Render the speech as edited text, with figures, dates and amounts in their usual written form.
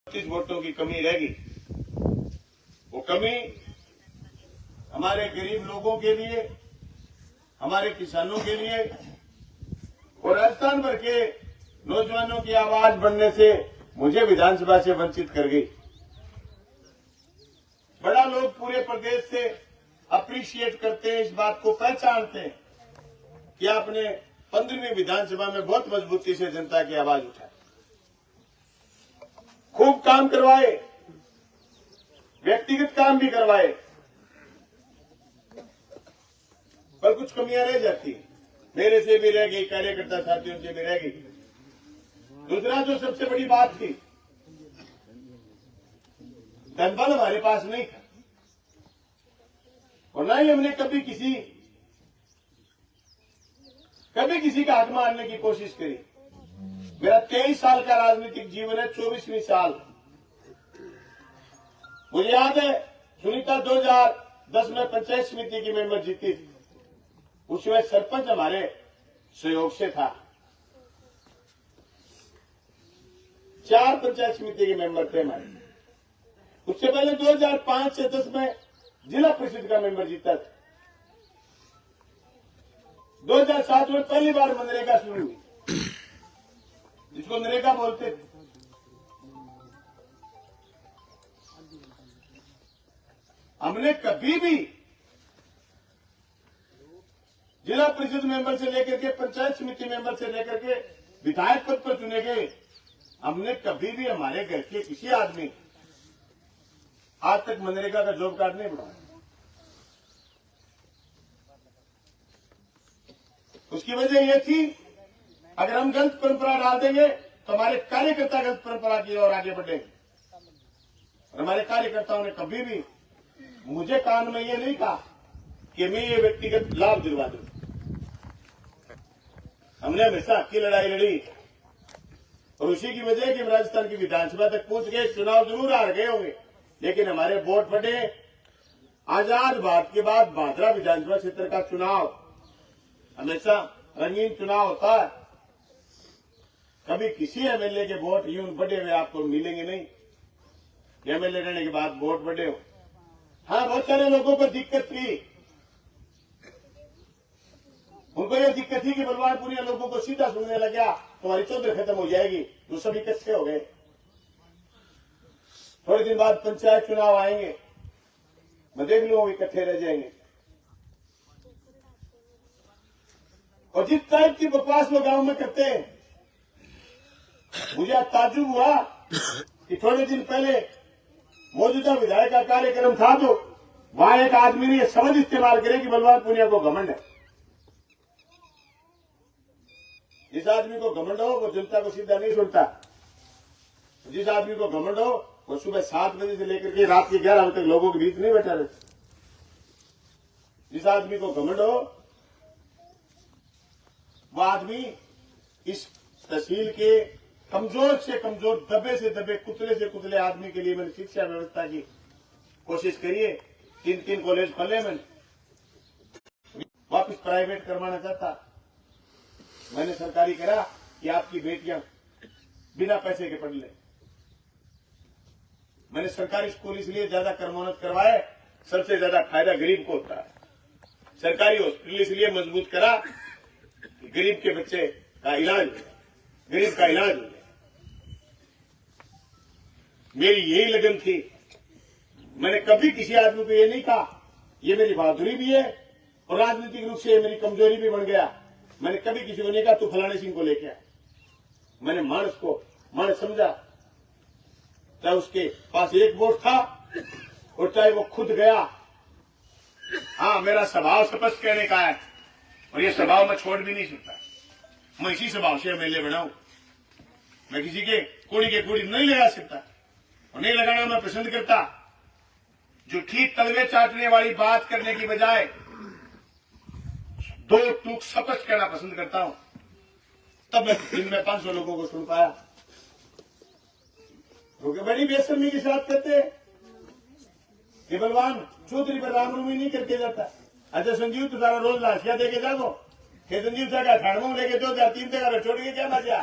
25 वोटों की कमी रहेगी। वो कमी हमारे गरीब लोगों के लिए, हमारे किसानों के लिए और राजस्थान भर के नौजवानों की आवाज बनने से मुझे विधानसभा से वंचित कर गई। बड़ा लोग पूरे प्रदेश से अप्रिशिएट करते हैं, इस बात को पहचानते हैं कि आपने 15वीं विधानसभा में बहुत मजबूती से जनता की आवाज उठाई, खूब काम करवाए, व्यक्तिगत काम भी करवाए, पर कुछ कमियां रह जाती हैं। मेरे से भी रह गई, कार्यकर्ता साथियों से भी रह गई। दूसरा जो सबसे बड़ी बात थी, धनबल हमारे पास नहीं था और न ही हमने कभी किसी का हक मारने की कोशिश करी। मेरा 23 साल का राजनीतिक जीवन है, 24वीं साल। मुझे याद है सुनीता 2010 में पंचायत समिति की मेंबर जीती थी। उसमें सरपंच हमारे सहयोग से था। 4 पंचायत समिति के मेंबर थे हमारे। उससे पहले 2005 से 10 में जिला परिषद का मेंबर जीता था। 2007 में पहली बार मनरेगा शुरू हुई, जिसको नरेगा बोलते थे। हमने कभी भी जिला परिषद मेंबर से लेकर के पंचायत समिति मेंबर से लेकर के विधायक पद पर चुने गए, हमने कभी भी हमारे घर के किसी आदमी आज तक मनरेगा का जॉब कार्ड नहीं बनाया। उसकी वजह यह थी, अगर हम गलत परंपरा डाल देंगे तो हमारे कार्यकर्ता गलत परंपरा की ओर आगे बढ़ेंगे। और हमारे कार्यकर्ताओं ने कभी भी मुझे कान में ये नहीं कहा कि मैं ये व्यक्तिगत लाभ दिलवा दूं। हमने हमेशा हक की लड़ाई लड़ी और उसी की वजह कि हम राजस्थान की विधानसभा तक पहुंच गए। चुनाव जरूर हार गए होंगे, लेकिन हमारे वोट बढ़े। आजाद भारत के बाद भादरा विधानसभा क्षेत्र का चुनाव हमेशा रंगीन चुनाव होता है। कभी किसी एमएलए के वोट यूं बढ़े हुए आपको मिलेंगे नहीं। एमएलए रहने के बाद वोट बढ़े हो। हाँ, बहुत सारे लोगों को दिक्कत थी। उनको यह दिक्कत थी कि बलवानपुरिया लोगों को सीधा सुनने लग गया, तुम्हारी चौधरी खत्म हो जाएगी। वो सब इकट्ठे हो गए। थोड़े दिन बाद पंचायत चुनाव आएंगे, मैं देख लूंगा इकट्ठे रह जाएंगे। और जिस टाइप की बकवास वो गांव में करते हैं, मुझे ताज्जुब हुआ कि थोड़े दिन पहले मौजूदा विधायक का कार्यक्रम था, तो वहां एक आदमी ने यह शब्द इस्तेमाल करे कि बलवान पुनिया को घमंड है। जिस आदमी को घमंड हो वो जनता को सीधा नहीं सुनता। जिस आदमी को घमंड हो वो सुबह 7 बजे से लेकर के रात के 11 बजे तक लोगों के बीच नहीं बैठा रहता। जिस आदमी को घमंड हो वो आदमी इस तहसील के कमजोर से कमजोर, दबे से दबे, कुतले से कुतले आदमी के लिए मैंने शिक्षा व्यवस्था की कोशिश करी है। 3 कॉलेज खोले, मैंने वापस प्राइवेट करवाना चाहता। मैंने सरकारी करा कि आपकी बेटियां बिना पैसे के पढ़ ले। मैंने सरकारी स्कूल इसलिए ज्यादा कर्मोन्नत करवाए, सबसे ज्यादा फायदा गरीब को होता है। सरकारी हॉस्पिटल इसलिए मजबूत करा कि गरीब के बच्चे का इलाज हो, गरीब का इलाज हो। मेरी यही लगन थी। मैंने कभी किसी आदमी को ये नहीं कहा। ये मेरी बहादुरी भी है और राजनीतिक रूप से मेरी कमजोरी भी बन गया। मैंने कभी किसी को नहीं कहा तू फलाने सिंह को लेके आ। मैंने मानस समझा, चाहे उसके पास एक वोट था और चाहे वो खुद गया। हाँ, मेरा स्वभाव स्पष्ट कहने का है और ये स्वभाव मैं छोड़ भी नहीं सकता। मैं इसी स्वभाव से एमएलए बनाऊं। मैं किसी के कुड़ी नहीं लगा सकता और नहीं लगाना मैं पसंद करता। जो ठीक तलवे चाटने वाली बात करने की बजाय 2 टूक स्पष्ट कहना पसंद करता हूं। तब मैं दिन में 500 लोगों को सुन पाया। क्योंकि बड़ी बेशर्मी के साथ कहते हैं कि बलवान चौधरी पर रामनवमी नहीं करके जाता। अच्छा संजीव, तू सारा रोज लाशिया देके जाओ। संजीव से 98 लेके 2003 तक छोड़ के क्या मजा।